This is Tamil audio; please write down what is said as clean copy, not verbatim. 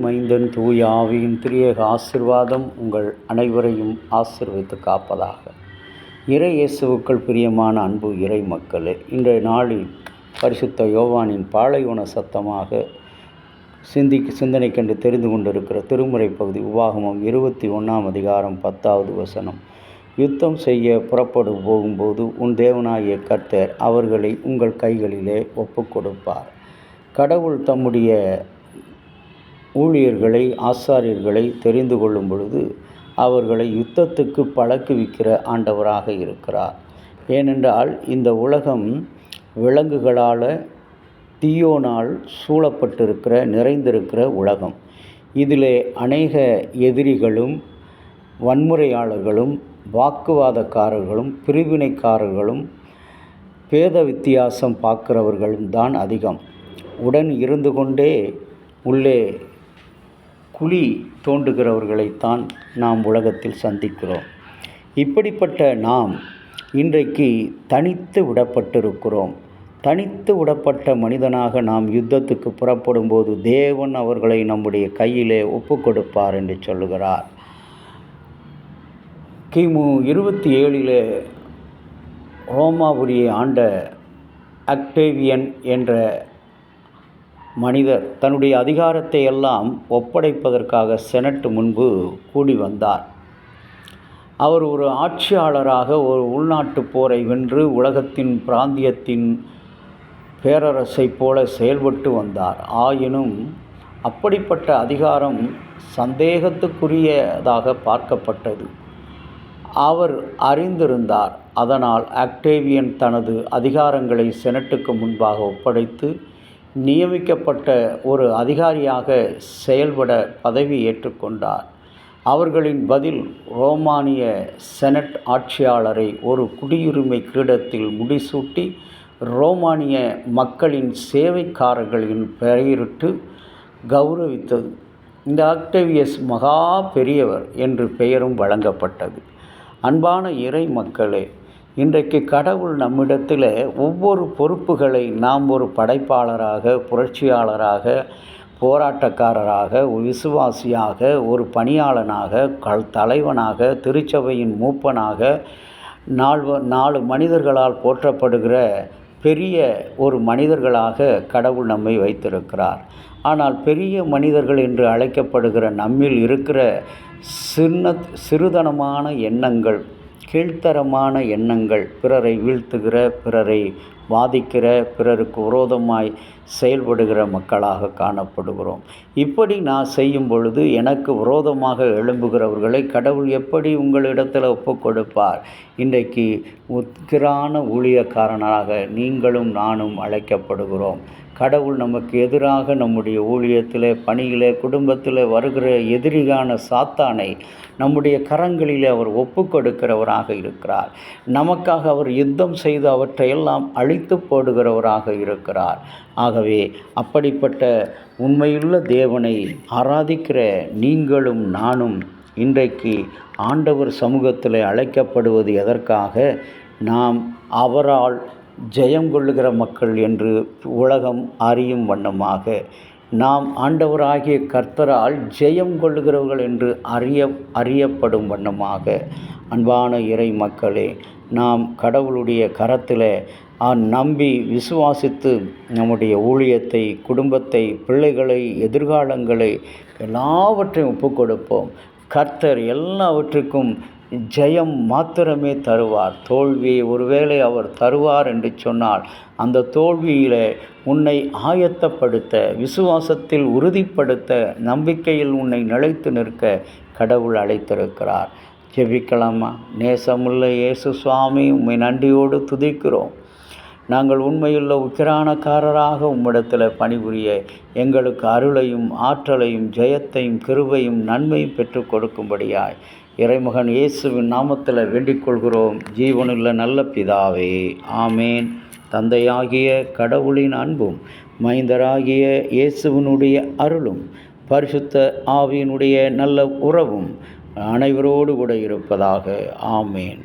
மைந்தன் தூய ஆவியின் திரியேக ஆசீர்வாதம் உங்கள் அனைவரையும் ஆசீர்வதித்து காப்பதாக. இறை இயேசுவுக்குள் பிரியமான அன்பு இறை மக்களே, இன்றைய நாளில் பரிசுத்த யோவானின் பாலைவன சத்தமாக சிந்தனை கண்டு தெரிந்து கொண்டிருக்கிற திருமுறை பகுதி உபாகமம் 21 அதிகாரம் 10வது வசனம். யுத்தம் செய்ய புறப்படும் போகும்போது உன் தேவனாகிய கர்த்தர் அவர்களை உங்கள் கைகளிலே ஒப்புக் கொடுப்பார். கடவுள் தம்முடைய ஊழியர்களை, ஆசாரியர்களை தெரிந்து கொள்ளும் பொழுது அவர்களை யுத்தத்துக்கு பழக்குவிக்கிற ஆண்டவராக இருக்கிறார். ஏனென்றால் இந்த உலகம் விலங்குகளால், தீயோனால் சூழப்பட்டிருக்கிற, நிறைந்திருக்கிற உலகம். இதிலே அநேக எதிரிகளும், வன்முறையாளர்களும், வாக்குவாதக்காரர்களும், பிரிவினைக்காரர்களும், பேத வித்தியாசம் பார்க்கிறவர்களும் தான் அதிகம். உடன் இருந்து கொண்டே உள்ளே குழி தோண்டுகிறவர்களைத்தான் நாம் உலகத்தில் சந்திக்கிறோம். இப்படிப்பட்ட நாம் இன்றைக்கு தனித்து விடப்பட்டிருக்கிறோம். தனித்து விடப்பட்ட மனிதனாக நாம் யுத்தத்துக்கு புறப்படும்போது தேவன் அவர்களை நம்முடைய கையிலே ஒப்பு கொடுப்பார் என்று சொல்லுகிறார். கிமு 27 ரோமாபுரியை ஆண்ட அக்டேவியன் என்ற மனிதர் தன்னுடைய அதிகாரத்தை எல்லாம் ஒப்படைப்பதற்காக செனட் முன்பு கூடி வந்தார். அவர் ஒரு ஆட்சியாளராக ஒரு உள்நாட்டு போரை வென்று உலகத்தின் பிராந்தியத்தின் பேரரசை போல செயல்பட்டு வந்தார். ஆயினும் அப்படிப்பட்ட அதிகாரம் சந்தேகத்துக்குரியதாக பார்க்கப்பட்டது. அவர் அறிந்திருந்தார். அதனால் அக்டேவியன் தனது அதிகாரங்களை செனட்டுக்கு முன்பாக ஒப்படைத்து நியமிக்கப்பட்ட ஒரு அதிகாரியாக செயல்பட பதவி ஏற்றுக்கொண்டார். அவர்களின் பதில் ரோமானிய செனட் ஆட்சியாளரை ஒரு குடியுரிமை கிரீடத்தில் முடிசூட்டி ரோமானிய மக்களின் சேவைக்காரர்களின் பெயரிட்டு கௌரவித்தது. இந்த அக்டேவியஸ் மகா பெரியவர் என்று பெயரும் வழங்கப்பட்டது. அன்பான இறை மக்களே, இன்றைக்கு கடவுள் நம்மிடத்தில் ஒவ்வொரு பொறுப்புகளை நாம் ஒரு படைப்பாளராக, புரட்சியாளராக, போராட்டக்காரராக, விசுவாசியாக, ஒரு பணியாளனாக, தலைவனாக, திருச்சபையின் மூப்பனாக, 4 மனிதர்களால் போற்றப்படுகிற பெரிய ஒரு மனிதர்களாக கடவுள் நம்மை வைத்திருக்கிறார். ஆனால் பெரிய மனிதர்கள் என்று அழைக்கப்படுகிற நம்மில் இருக்கிற சிறுதனமான எண்ணங்கள், கீழ்த்தரமான எண்ணங்கள், பிறரை வீழ்த்துகிற, பிறரை வாதிக்கிற, பிறருக்கு விரோதமாய் செயல்படுகிற மக்களாக காணப்படுகிறோம். இப்படி நான் செய்யும் பொழுது எனக்கு விரோதமாக எழும்புகிறவர்களை கடவுள் எப்படி உங்களிடத்தில் ஒப்புக் கொடுப்பார்? இன்றைக்கு உக்கிரான ஊழியக்காரனாக நீங்களும் நானும் அழைக்கப்படுகிறோம். கடவுள் நமக்கு எதிராக நம்முடைய ஊழியத்தில், பணியில், குடும்பத்தில் வருகிற எதிரியான சாத்தானை நம்முடைய கரங்களில் அவர் ஒப்பு கொடுக்கிறவராக இருக்கிறார். நமக்காக அவர் யுத்தம் செய்து அவற்றையெல்லாம் அழித்து போடுகிறவராக இருக்கிறார். ஆகவே அப்படிப்பட்ட உண்மையுள்ள தேவனை ஆராதிக்கிற நீங்களும் நானும் இன்றைக்கு ஆண்டவர் சமூகத்தில் அழைக்கப்படுவது எதற்காக? நாம் அவரால் ஜெயம் கொள்ளுகிற மக்கள் என்று உலகம் அறியும் வண்ணமாக, நாம் ஆண்டவராகிய கர்த்தரால் ஜெயம் கொள்ளுகிறவர்கள் என்று அறியப்படும் வண்ணமாக. அன்பான இறை மக்களே, நாம் கடவுளுடைய கரத்தில் நம்பி விசுவாசித்து நம்முடைய ஊழியத்தை, குடும்பத்தை, பிள்ளைகளை, எதிர்காலங்களை எல்லாவற்றையும் ஒப்புக் கொடுப்போம். கர்த்தர் எல்லாவற்றுக்கும் ஜெயம் மாத்திரமே தருவார். தோல்வியை ஒருவேளை அவர் தருவார் என்று சொன்னால் அந்த தோல்வியில் உன்னை ஆயத்தப்படுத்த, விசுவாசத்தில் உறுதிப்படுத்த, நம்பிக்கையில் உன்னை நிலைத்து நிற்க கடவுள் அழைத்திருக்கிறார். ஜெபிக்கலாமா? நேசமுள்ள இயேசு சுவாமி, உம்மை நன்றியோடு துதிக்கிறோம். நாங்கள் உண்மையுள்ள உக்கிரானக்காரராக உம்மிடத்தில் பணிபுரிய எங்களுக்கு அருளையும், ஆற்றலையும், ஜெயத்தையும், கிருபையும், நன்மையும் பெற்றுக் கொடுக்கும்படியாய் இறைமகன் இயேசுவின் நாமத்தில் வேண்டிக் கொள்கிறோம். ஜீவனுள்ள நல்ல பிதாவே, ஆமேன். தந்தையாகிய கடவுளின் அன்பும், மைந்தராகிய இயேசுவினுடைய அருளும், பரிசுத்த ஆவியினுடைய நல்ல உறவும் அனைவரோடு கூட இருப்பதாக. ஆமேன்.